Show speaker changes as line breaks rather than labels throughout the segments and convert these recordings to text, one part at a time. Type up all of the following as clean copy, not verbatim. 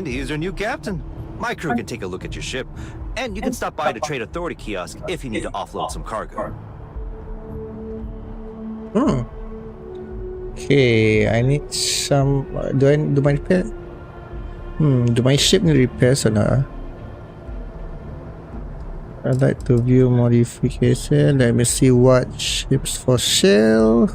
And he's your new captain. My crew can take a look at your ship, and you can stop by the Trade Authority kiosk if you need to offload some cargo.
Okay, I need some. Do my repair? Do my ship need repairs or not? I'd like to view modification. Let me see what ships for sale.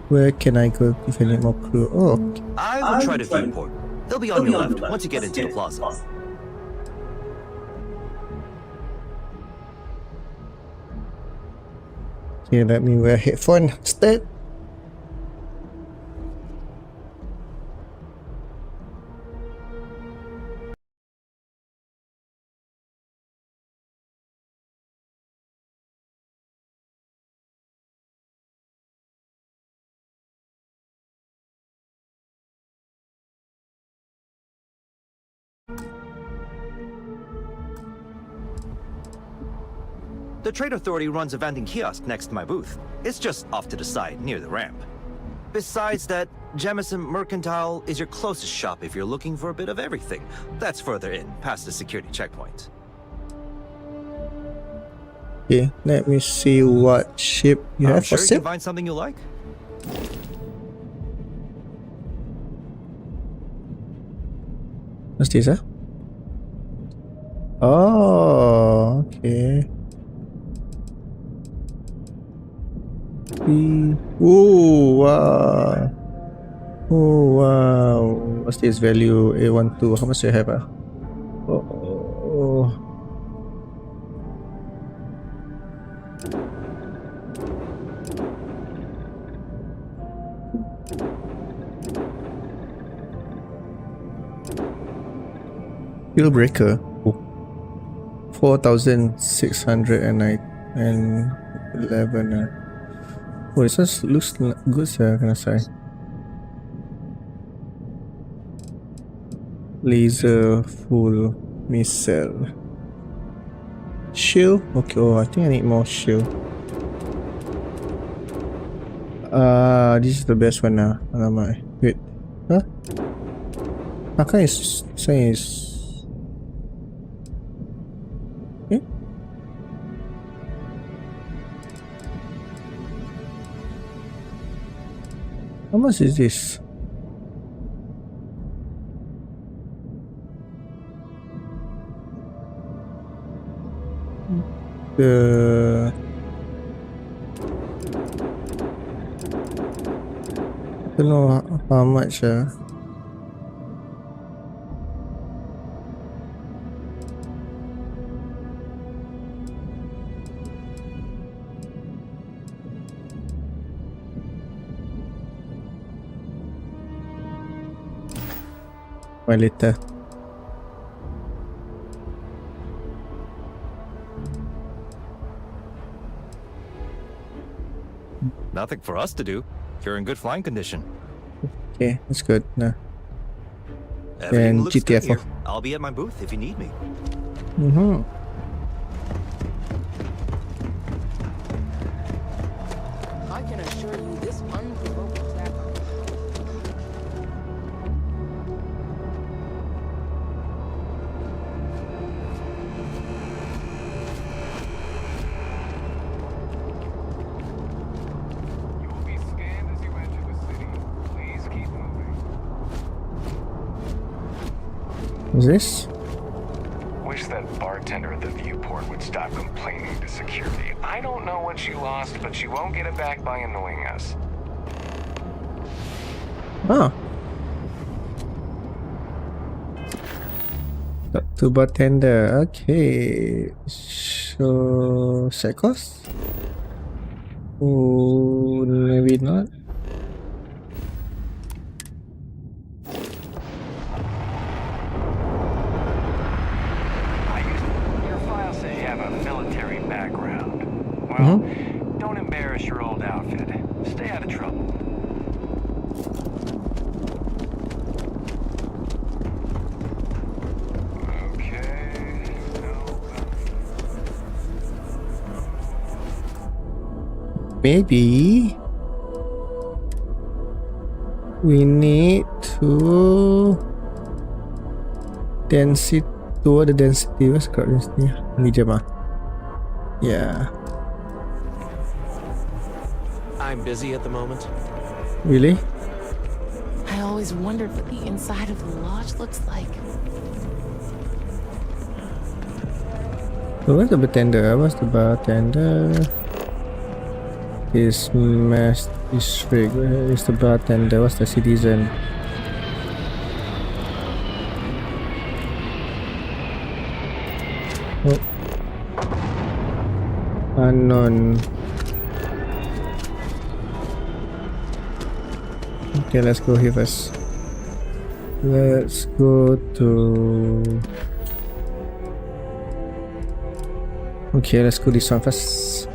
Where can I go if I need more crew? Oh, okay.
I will try to viewport. They'll be on your left once you get into the plaza.
Okay, let me wear headphone instead.
The Trade Authority runs a vending kiosk next to my booth. It's just off to the side, near the ramp. Besides that, Jemison Mercantile is your closest shop if you're looking for a bit of everything. That's further in, past the security checkpoint.
Okay, let me see what ship you have
sure
for
you
sale.
can find something you like.
What's this, huh? Oh, okay. Oh, wow. Oh, wow. What's this value? A12. How much do you have? Oh. Deal breaker. 4,611. Oh, this just looks good, sir, can I say? Laser full missile. Shield? Okay, oh, I think I need more shield. This is the best one now. Alamak. Wait. Huh? How come it's saying it's... Eh? How much is this? I don't know how much. Why later?
Nothing for us to do. You're in good flying condition.
Okay, that's good. No.
Everything
And
looks good
GTF.
here. I'll be at my booth if you need me.
I can assure you this unprovoked attack.
You will be scanned as you enter the city. Please keep moving.
What's this?
Wish that bartender at the viewport would stop complaining to security. I don't know what you lost, but you won't get it back by annoying us.
Oh. Talk to bartender. Okay. So, set cost? Oh, maybe not.
Your file says you have a military background. Well, don't embarrass your old outfit. Stay out of trouble. Okay.
Maybe. We need to density. To the density. What's crowd density? Ni je mah. Yeah.
I'm busy at the moment.
Really?
I always wondered what the inside of the lodge looks like.
So what's the bartender? What's the bartender? Is mass district. Where is the bartender? What's the citizen? Oh. Unknown. Okay, let's go here first. Let's go to... Okay, let's go this one first.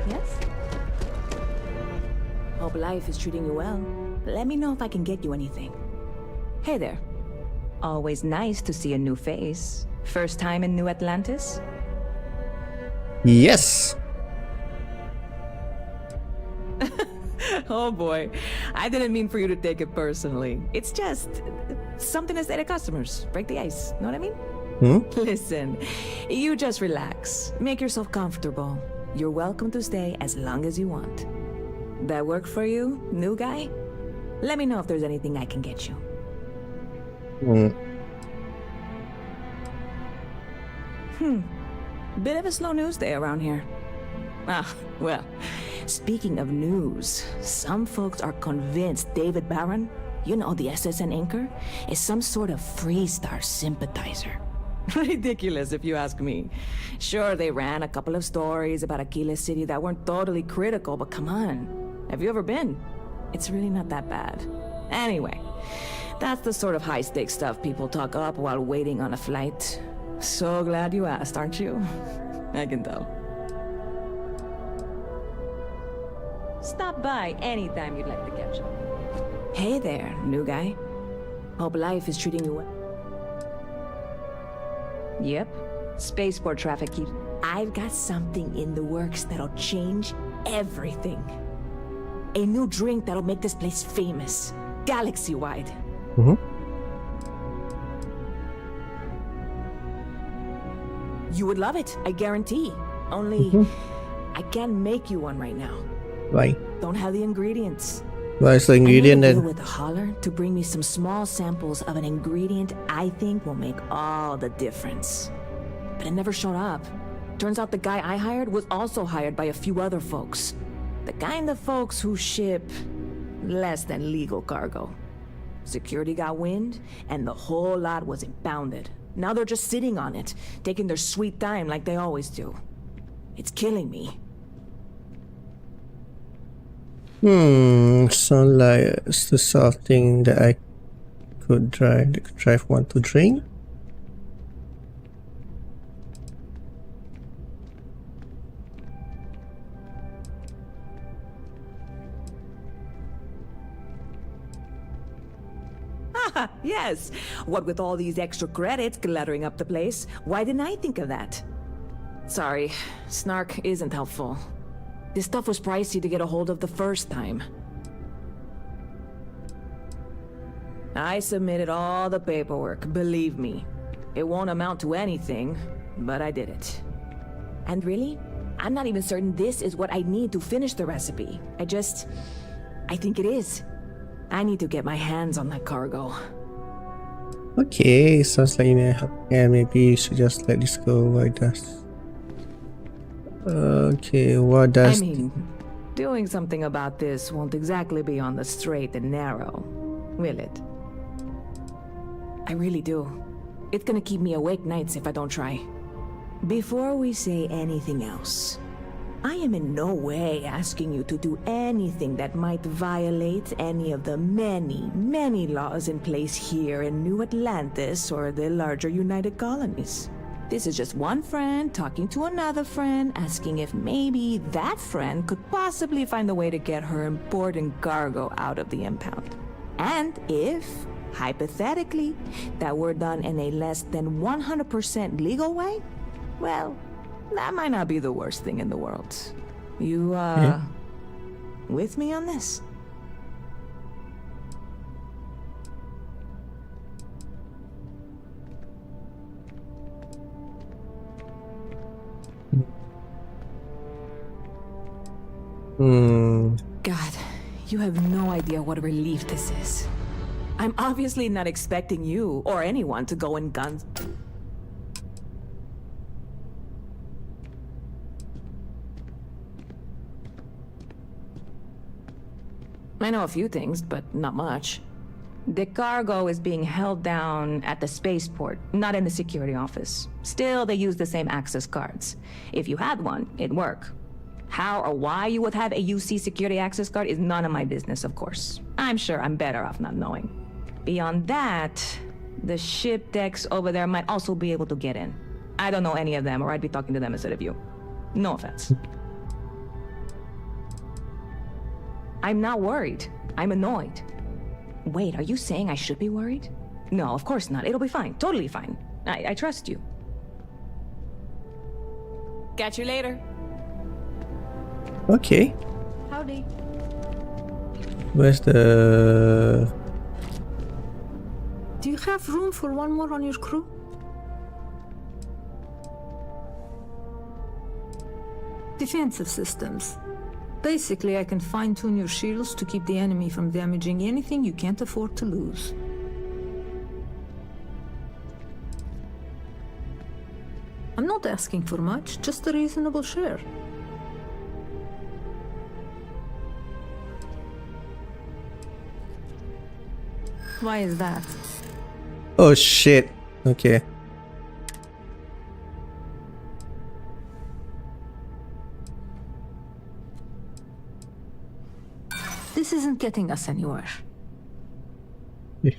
Yes? Hope life is treating you well. Let me know if I can get you anything. Hey there. Always nice to see a new face. First time in New Atlantis?
Yes!
Oh boy. I didn't mean for you to take it personally. It's just something to say to customers. Break the ice. Know what I mean? Listen, you just relax. Make yourself comfortable. You're welcome to stay as long as you want. That work for you, new guy? Let me know if there's anything I can get you. Bit of a slow news day around here. Ah, well, speaking of news, some folks are convinced David Barron, you know, the SSN anchor, is some sort of Freestar sympathizer. Ridiculous, if you ask me. Sure, they ran a couple of stories about Aquila City that weren't totally critical, but come on. Have you ever been? It's really not that bad. Anyway, that's the sort of high-stakes stuff people talk up while waiting on a flight. So glad you asked, aren't you? I can tell. Stop by anytime you'd like to catch up. Hey there, new guy. Hope life is treating you well. Yep. Spaceport traffic keeps... I've got something in the works that'll change everything. A new drink that'll make this place famous. Galaxy-wide. You would love it, I guarantee. Only, I can't make you one right now.
Why?
Don't have the ingredients.
Why is the ingredient
I made a deal
then?
with a holler to bring me some small samples of an ingredient I think will make all the difference. But it never showed up. Turns out the guy I hired was also hired by a few other folks. The kind of folks who ship less than legal cargo. Security got wind, and the whole lot was impounded. Now they're just sitting on it, taking their sweet time like they always do. It's killing me.
Sound like it's the sort of thing that I could drive one to drink.
Yes. What with all these extra credits cluttering up the place, why didn't I think of that? Sorry, snark isn't helpful. This stuff was pricey to get a hold of the first time. I submitted all the paperwork, believe me. It won't amount to anything, but I did it. And really, I'm not even certain this is what I need to finish the recipe. I think it is. I need to get my hands on that cargo.
Okay, sounds like you need help. Yeah, maybe you should just let this go. Why does? Okay, what does?
I mean, doing something about this won't exactly be on the straight and narrow, will it? I really do. It's gonna keep me awake nights if I don't try. Before we say anything else, I am in no way asking you to do anything that might violate any of the many, many laws in place here in New Atlantis or the larger United Colonies. This is just one friend talking to another friend, asking if maybe that friend could possibly find a way to get her important cargo out of the impound. And if hypothetically, that were done in a less than 100% legal way, well, that might not be the worst thing in the world. You, with me on this? God, you have no idea what a relief this is. I'm obviously not expecting you or anyone to go in guns. I know a few things, but not much. The cargo is being held down at the spaceport, not in the security office. Still, they use the same access cards. If you had one, it'd work. How or why you would have a UC security access card is none of my business, of course. I'm sure I'm better off not knowing. Beyond that, the ship decks over there might also be able to get in. I don't know any of them, or I'd be talking to them instead of you. No offense. I'm not worried. I'm annoyed. Wait, are you saying I should be worried? No, of course not. It'll be fine. Totally fine. I trust you. Catch you later.
Okay.
Howdy.
Where's the...
Do you have room for one more on your crew? Defensive systems. Basically, I can fine-tune your shields to keep the enemy from damaging anything you can't afford to lose. I'm not asking for much, just a reasonable share. Why is that?
Oh shit. Okay.
This isn't getting us anywhere.
Yeah.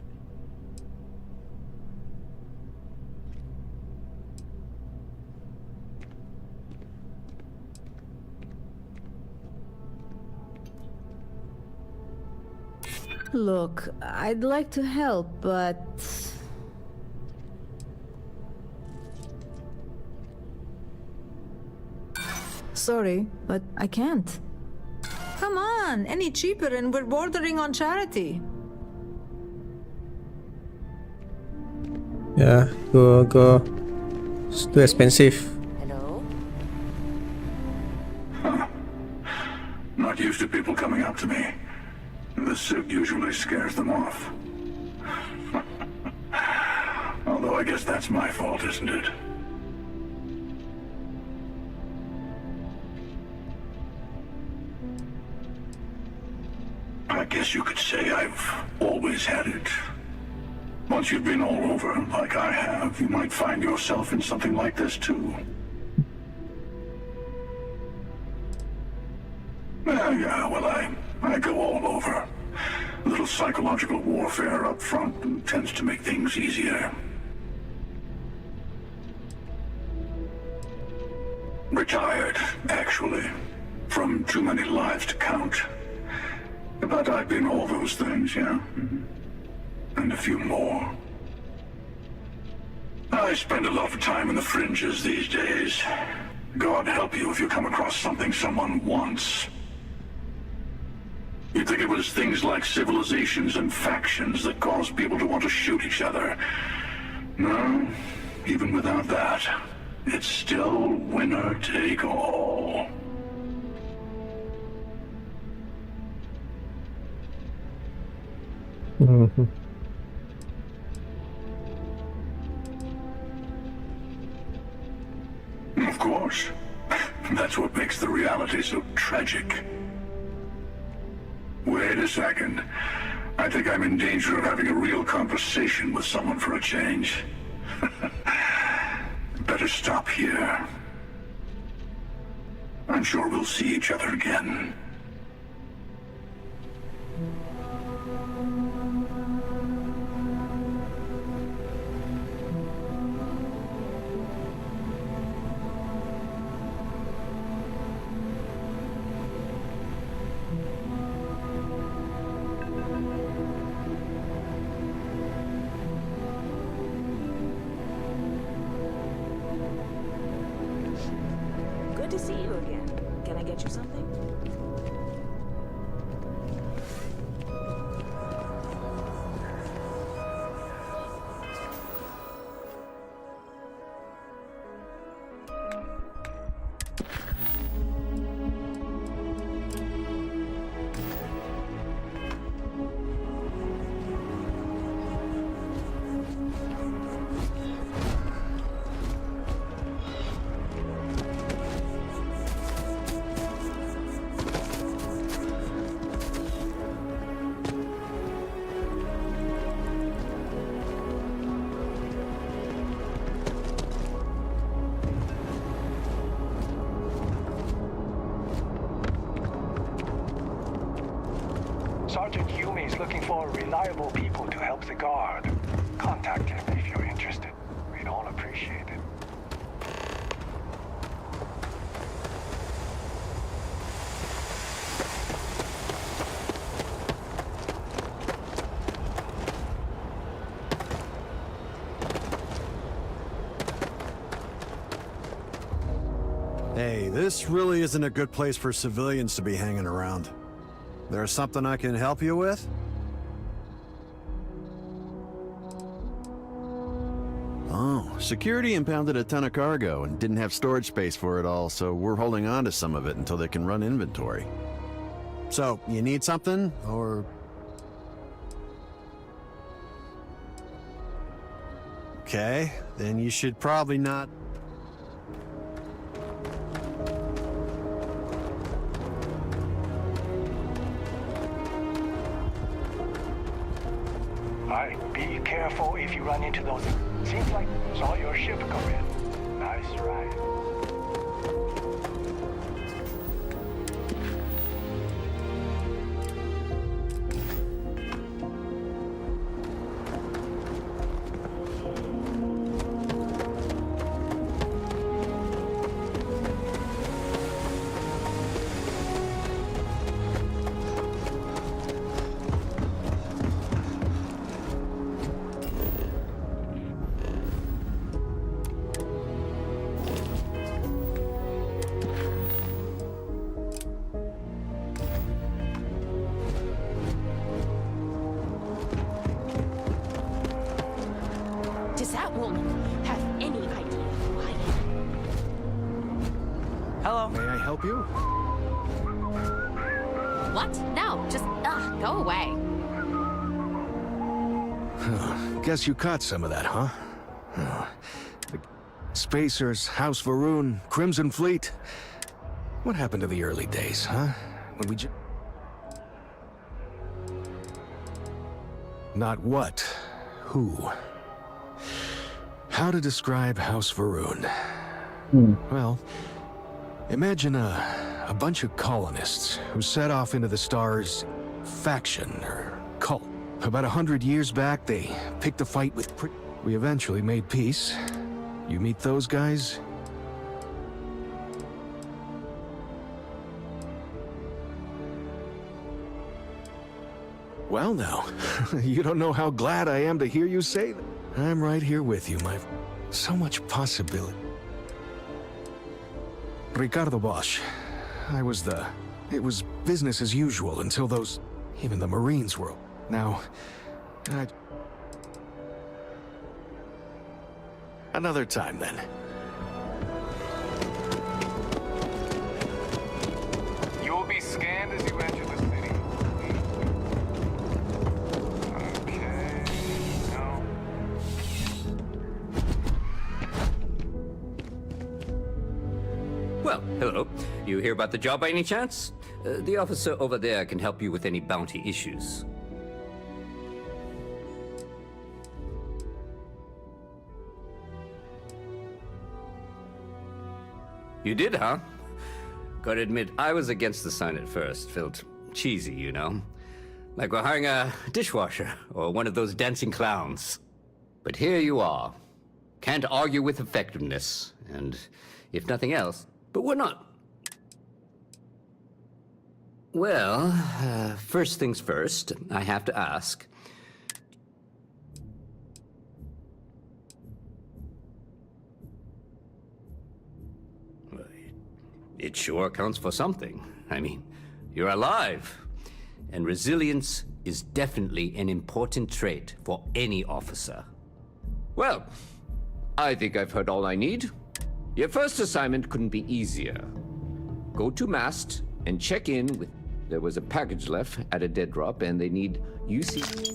Look, I'd like to help, but... Sorry, but I can't. Come on, any cheaper and we're bordering on charity.
Yeah, go. It's too expensive.
Hello?
Not used to people coming up to me. The suit usually scares them off. Although I guess that's my fault, isn't it? I guess you could say I've always had it. Once you've been all over, like I have, you might find yourself in something like this too. Yeah, well, I go all over. A little psychological warfare up front tends to make things easier. Retired, actually, from too many lives to count. But I've been all those things, yeah. And a few more. I spend a lot of time in the fringes these days. God help you if you come across something someone wants. You'd think it was things like civilizations and factions that cause people to want to shoot each other. No, even without that, it's still winner take all.
Mm-hmm.
Of course. That's what makes the reality so tragic. Wait a second. I think I'm in danger of having a real conversation with someone for a change. Better stop here. I'm sure we'll see each other again.
to see you again. Can I get you something?
Sergeant Yumi is looking for reliable people to help the guard. Contact him if you're interested. We'd all appreciate it.
Hey, this really isn't a good place for civilians to be hanging around. There's something I can help you with? Oh, security impounded a ton of cargo and didn't have storage space for it all, so we're holding on to some of it until they can run inventory. So, you need something, or... Okay, then you should probably not...
Be careful if you run into those. Seems like saw your ship come in. Nice ride.
Does that woman have any idea who I am?
Hello.
May I help you?
What? No, just, go away.
Guess you caught some of that, huh? The Spacers, House Varun, Crimson Fleet. What happened to the early days, huh? When we Not what, who. How to describe House Varun? Well, imagine a bunch of colonists who set off into the stars, faction or cult. About 100 years back, they picked a fight with we eventually made peace. You meet those guys? Well now, you don't know how glad I am to hear you say that. I'm right here with you, my... So much possibility. Ricardo Bosch. It was business as usual until those... Even the Marines were... Now... Another time, then.
You'll be scanned as you enter the city. Okay. No.
Well, hello. You hear about the job by any chance? The officer over there can help you with any bounty issues. You did, huh? Gotta admit, I was against the sign at first. Felt cheesy, you know? Like we're hiring a dishwasher or one of those dancing clowns. But here you are. Can't argue with effectiveness. And if nothing else, but we're not. Well, first things first, I have to ask. It sure counts for something. I mean, you're alive. And resilience is definitely an important trait for any officer.
Well, I think I've heard all I need. Your first assignment couldn't be easier. Go to mast and check in with... There was a package left at a dead drop, and they need UC...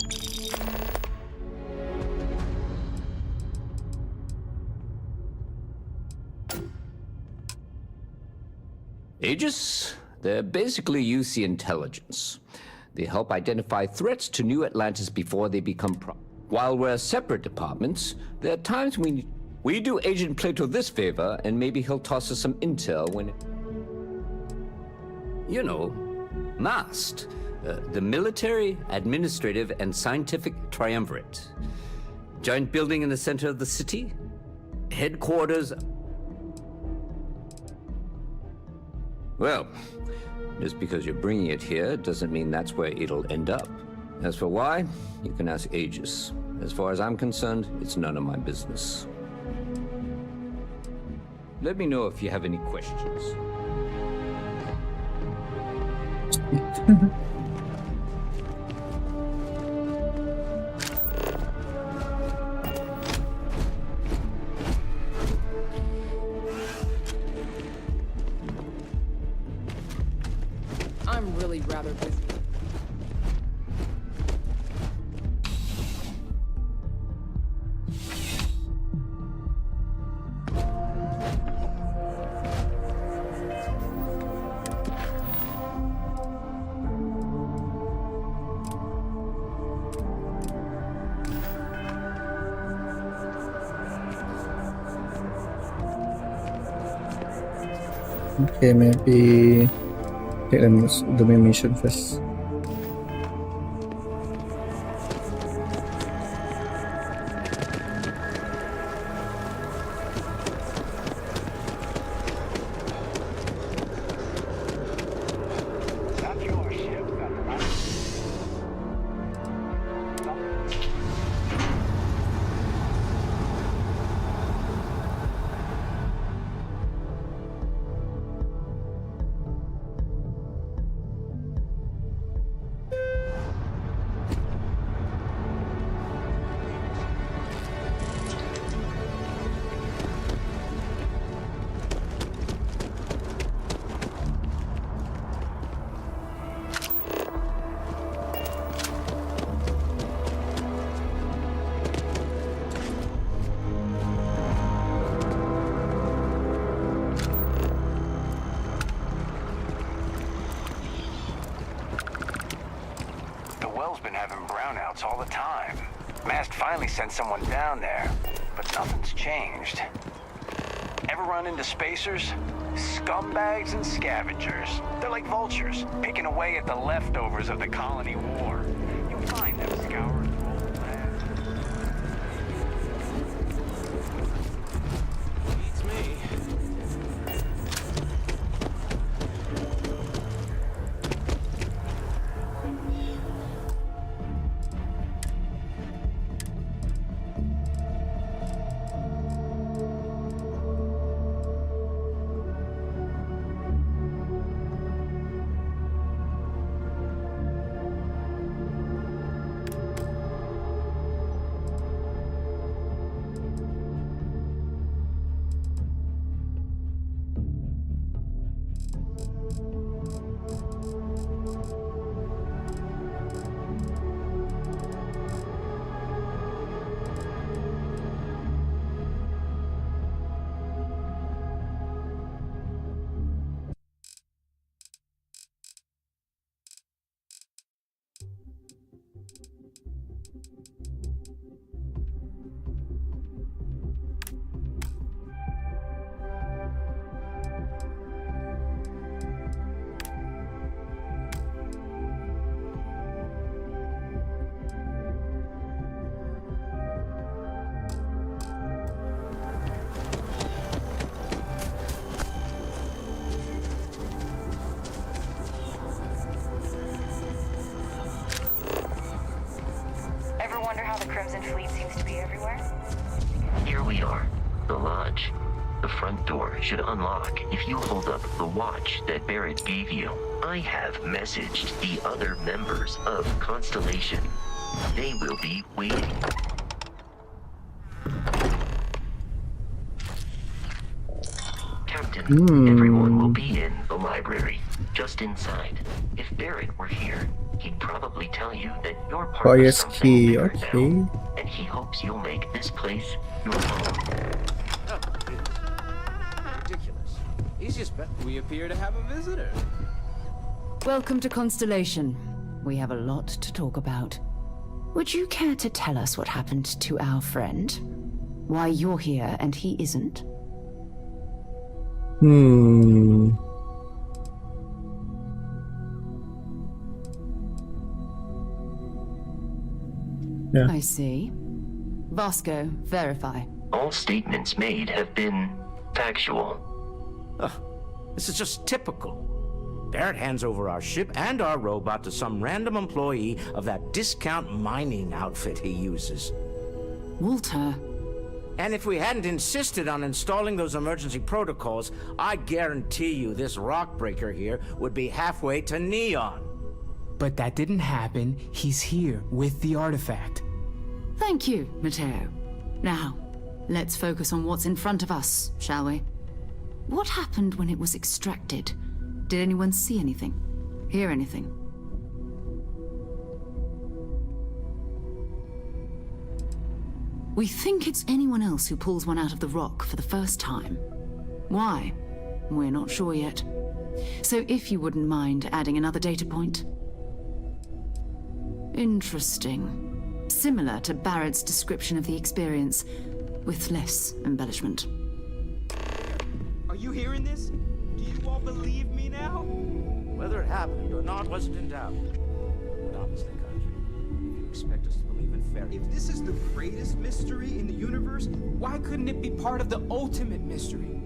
Aegis? They're basically UC intelligence. They help identify threats to New Atlantis before they become While we're separate departments, there are times we do Agent Plato this favor, and maybe he'll toss us some intel when...
You know, MAST. The Military, Administrative, and Scientific Triumvirate. Giant building in the center of the city. Headquarters...
Well, just because you're bringing it here doesn't mean that's where it'll end up. As for why, you can ask Aegis. As far as I'm concerned, it's none of my business. Let me know if you have any questions.
I'm really rather busy.
Okay, maybe take the main mission first.
all the time. Mast finally sent someone down there, but nothing's changed. Ever run into spacers? Scumbags and scavengers. They're like vultures, picking away at the leftovers of the colony war. You'll find them scouring the old land.
Beats me.
front door should unlock if you hold up the watch that Barrett gave you. I have messaged the other members of Constellation. They will be waiting. Captain, everyone will be in the library, just inside. If Barrett were here, he'd probably tell you that you're part
Oh
of
yes,
something
key.
bigger
Okay.
now, and he hopes you'll make this place your home.
Ridiculous. He's just we appear to have a visitor.
Welcome to Constellation. We have a lot to talk about. Would you care to tell us what happened to our friend? Why you're here and he isn't?
Yeah.
I see. Vasco, verify.
All statements made have been factual.
This is just typical. Barrett hands over our ship and our robot to some random employee of that discount mining outfit he uses.
Walter.
And if we hadn't insisted on installing those emergency protocols, I guarantee you this rock breaker here would be halfway to Neon.
But that didn't happen. He's here with the artifact.
Thank you, Matteo. Now, let's focus on what's in front of us, shall we? What happened when it was extracted? Did anyone see anything? Hear anything? We think it's anyone else who pulls one out of the rock for the first time. Why? We're not sure yet. So if you wouldn't mind adding another data point. Interesting. Similar to Barrett's description of the experience, with less embellishment.
Are you hearing this? Do you all believe me now?
Whether it happened or not wasn't in doubt. But honestly, Country, if you expect us to believe in fairy
If this is the greatest mystery in the universe, why couldn't it be part of the ultimate mystery?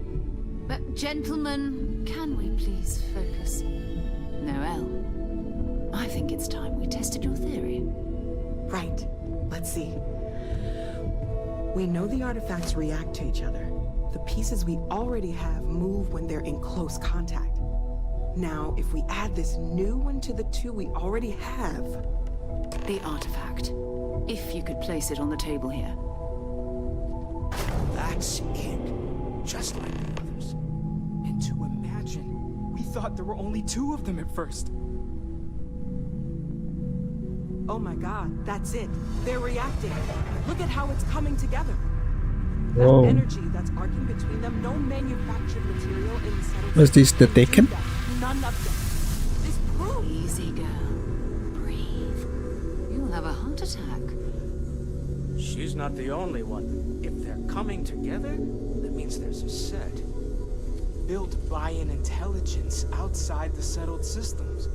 But gentlemen, can we please focus? Noel, I think it's time we tested your theory.
Right. Let's see. We know the artifacts react to each other. The pieces we already have move when they're in close contact. Now, if we add this new one to the two we already have...
The artifact. If you could place it on the table here.
That's it. Just like the others.
And to imagine, we thought there were only 2 of them at first.
Oh my god, that's it. They're reacting. Look at how it's coming together. That
Whoa.
energy that's arcing between them, no manufactured material in the settled...
Was this the Taken?
None of them. This proves...
Easy, girl. Breathe. You'll have a heart attack.
She's not the only one. If they're coming together, that means there's a set.
Built by an intelligence outside the settled systems.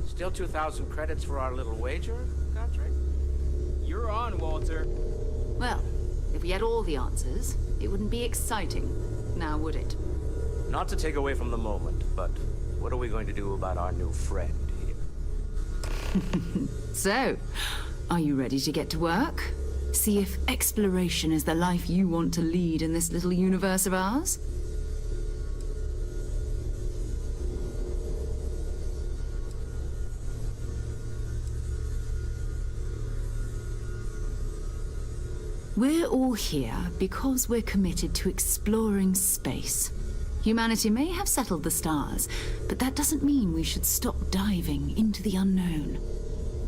Still 2,000 credits for our little wager, Country?
You're on, Walter.
Well, if we had all the answers, it wouldn't be exciting, now would it?
Not to take away from the moment, but what are we going to do about our new friend here?
So, are you ready to get to work? See if exploration is the life you want to lead in this little universe of ours? We're all here because we're committed to exploring space. Humanity may have settled the stars, but that doesn't mean we should stop diving into the unknown.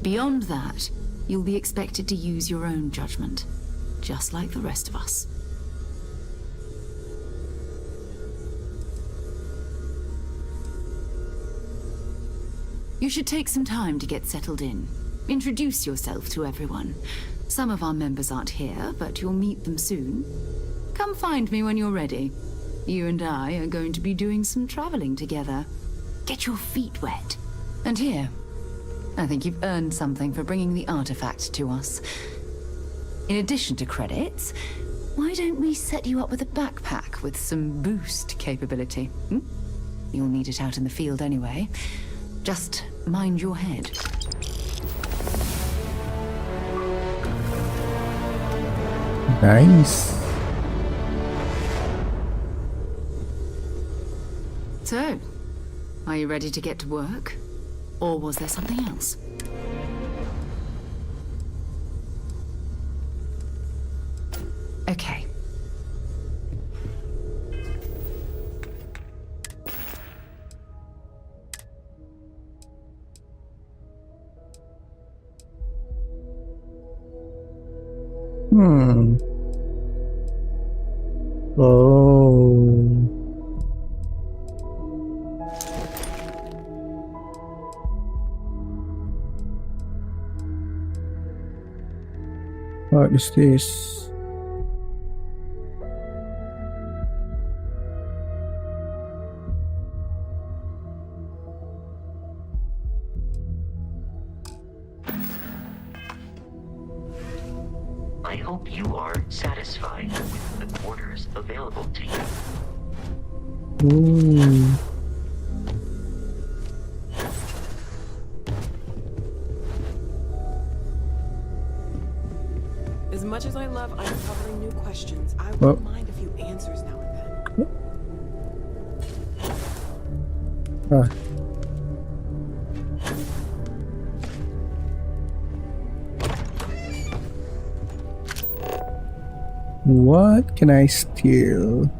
Beyond that, you'll be expected to use your own judgment, just like the rest of us. You should take some time to get settled in. Introduce yourself to everyone. Some of our members aren't here, but you'll meet them soon. Come find me when you're ready. You and I are going to be doing some traveling together. Get your feet wet. And here, I think you've earned something for bringing the artifact to us. In addition to credits, why don't we set you up with a backpack with some boost capability? You'll need it out in the field anyway. Just mind your head.
Nice.
So, are you ready to get to work? Or was there something else? Okay.
Oh. What is this?
I hope you are satisfied with the quarters available to you.
Ooh.
As much as I love uncovering new questions, I wouldn't mind a few answers now and then.
Ah. What can I steal?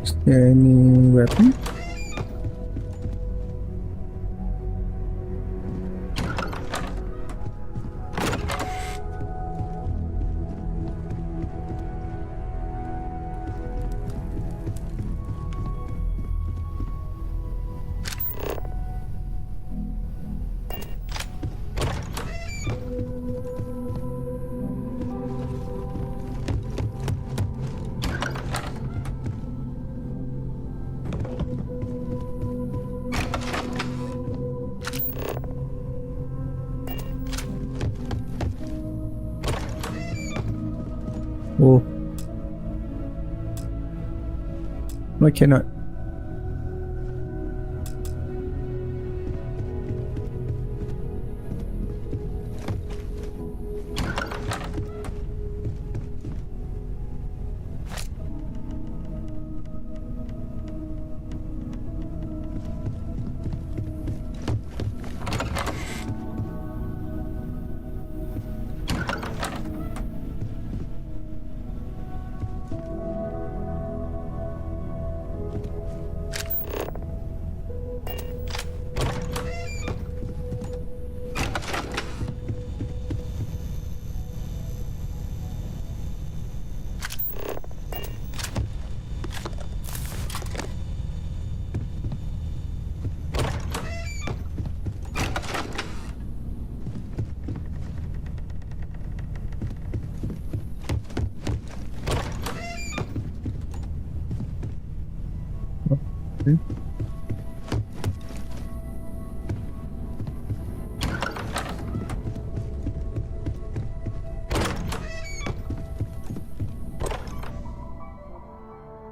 Is there any weapon? Oh. I cannot. Okay.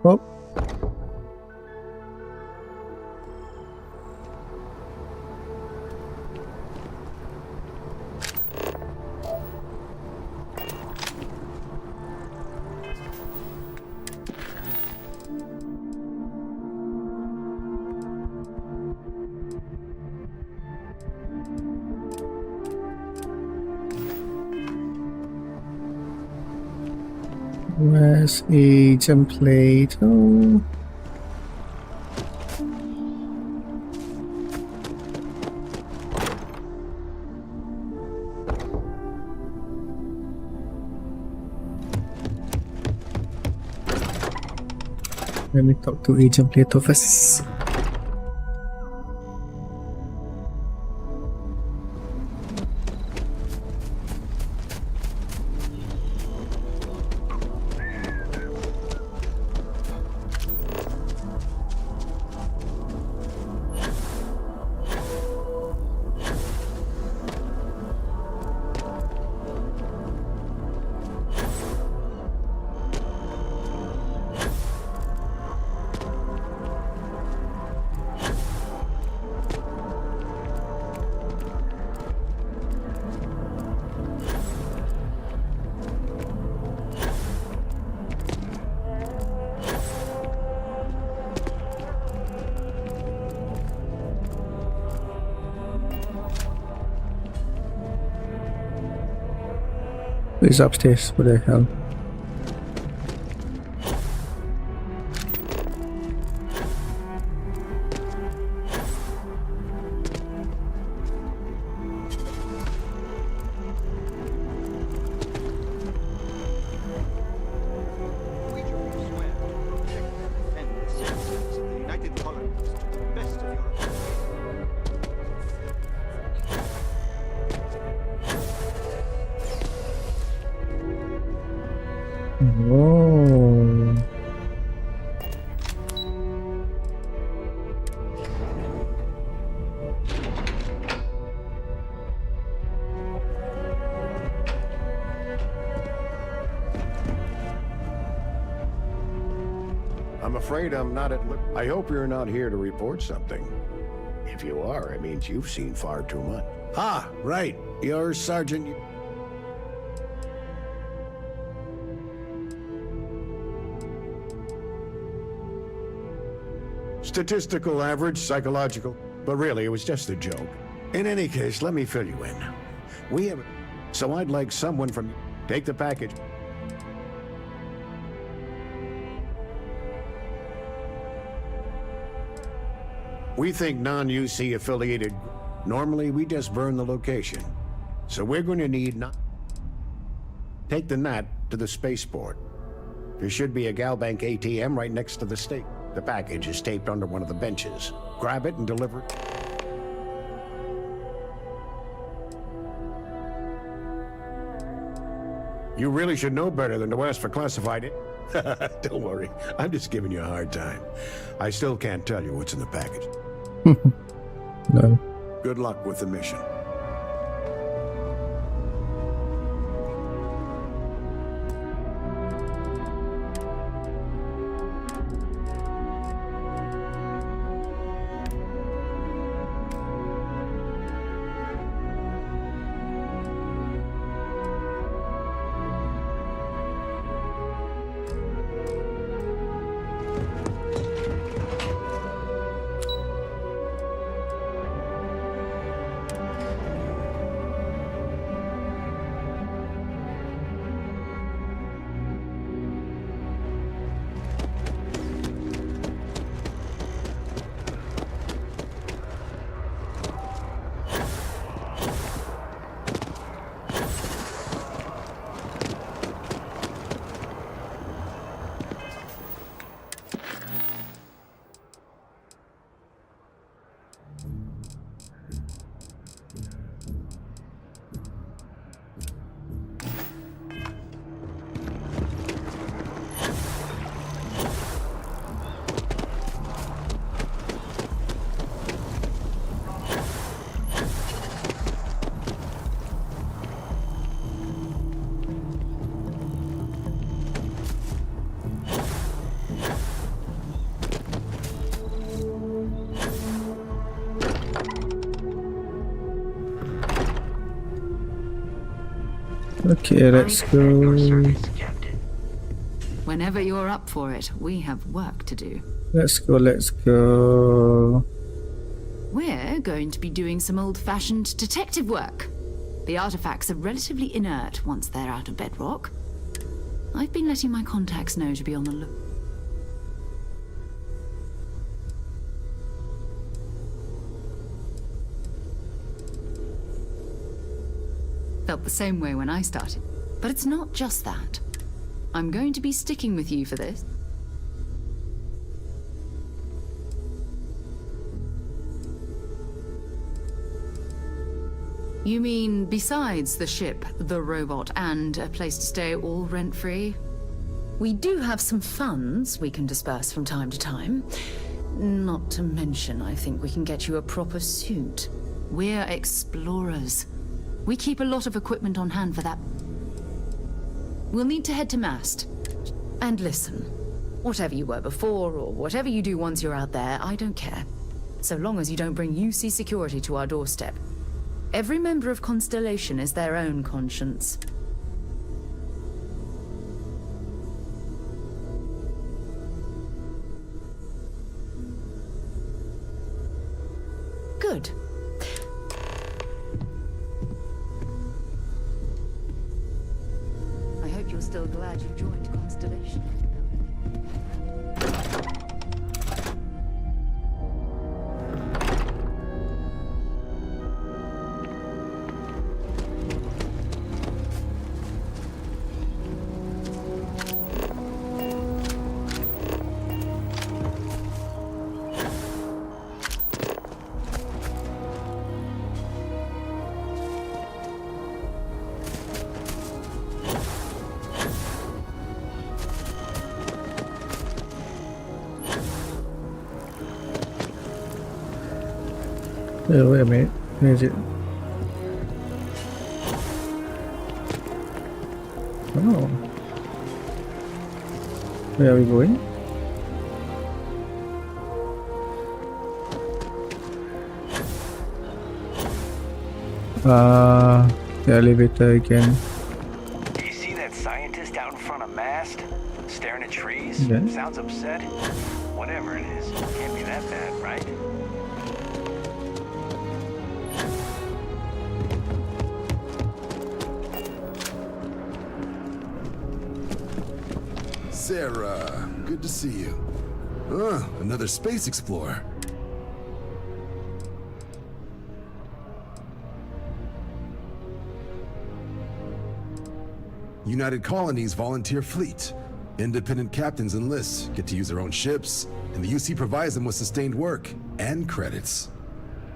Oh. Where's a template? Oh. Let me talk to Agent Plato first. is upstairs? What the hell? Oh.
I'm afraid I'm not at I hope you're not here to report something. If you are, it means you've seen far too much. Ah, right. You're Sergeant... Statistical average, psychological. But really, it was just a joke. In any case, let me fill you in. We have... So I'd like someone from... Take the package. We think non-UC affiliated... Normally, we just burn the location. So we're going to need... Take the NAT to the spaceport. There should be a Galbank ATM right next to the stake. The package is taped under one of the benches. Grab it and deliver it. You really should know better than to ask for classified... Don't worry, I'm just giving you a hard time. I still can't tell you what's in the package.
No.
Good luck with the mission.
Okay, let's go.
Whenever you're up for it, we have work to do.
Let's go, let's go.
We're going to be doing some old-fashioned detective work. The artifacts are relatively inert once they're out of bedrock. I've been letting my contacts know to be on the look. Felt the same way when I started. But it's not just that. I'm going to be sticking with you for this. You mean besides the ship, the robot, and a place to stay all rent-free? We do have some funds we can disperse from time to time. Not to mention, I think we can get you a proper suit. We're explorers. We keep a lot of equipment on hand for that. We'll need to head to Mast. And listen, whatever you were before, or whatever you do once you're out there, I don't care. So long as you don't bring UC security to our doorstep. Every member of Constellation is their own conscience. Good. still glad you joined Constellation.
Wait a minute. Where is it? Oh. Where are we going? The elevator again.
Do you see that scientist out in front of mast? Staring at trees?
Yeah.
Sounds upset? Whatever it is, can't be that bad, right?
Sarah, good to see you. Another space explorer. United Colonies Volunteer Fleet. Independent captains enlist, get to use their own ships, and the UC provides them with sustained work and credits.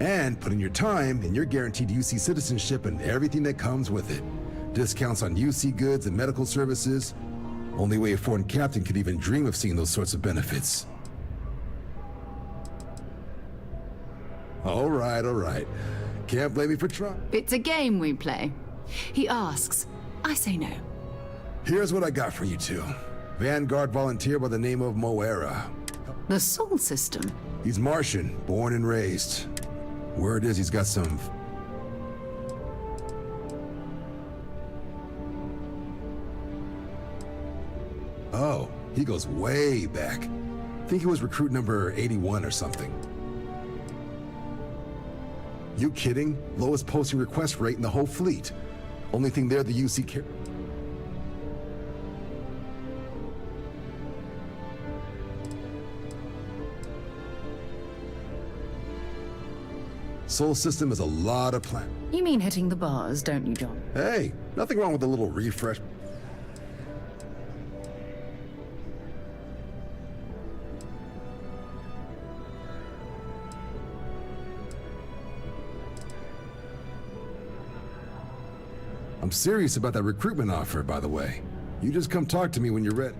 And put in your time, and you're guaranteed UC citizenship and everything that comes with it. Discounts on UC goods and medical services. Only way a foreign captain could even dream of seeing those sorts of benefits. All right. Can't blame me for trying.
It's a game we play. He asks, I say no.
Here's what I got for you two. Vanguard volunteer by the name of Moera.
The Sol system.
He's Martian, born and raised. Word is he's got some... Oh, he goes way back. Think he was recruit number 81 or something. You kidding? Lowest posting request rate in the whole fleet. Only thing there the UC care. Sol system is a lot of plan.
You mean hitting the bars, don't you, John?
Hey, nothing wrong with a little refresh. I'm serious about that recruitment offer, by the way. You just come talk to me when you're ready.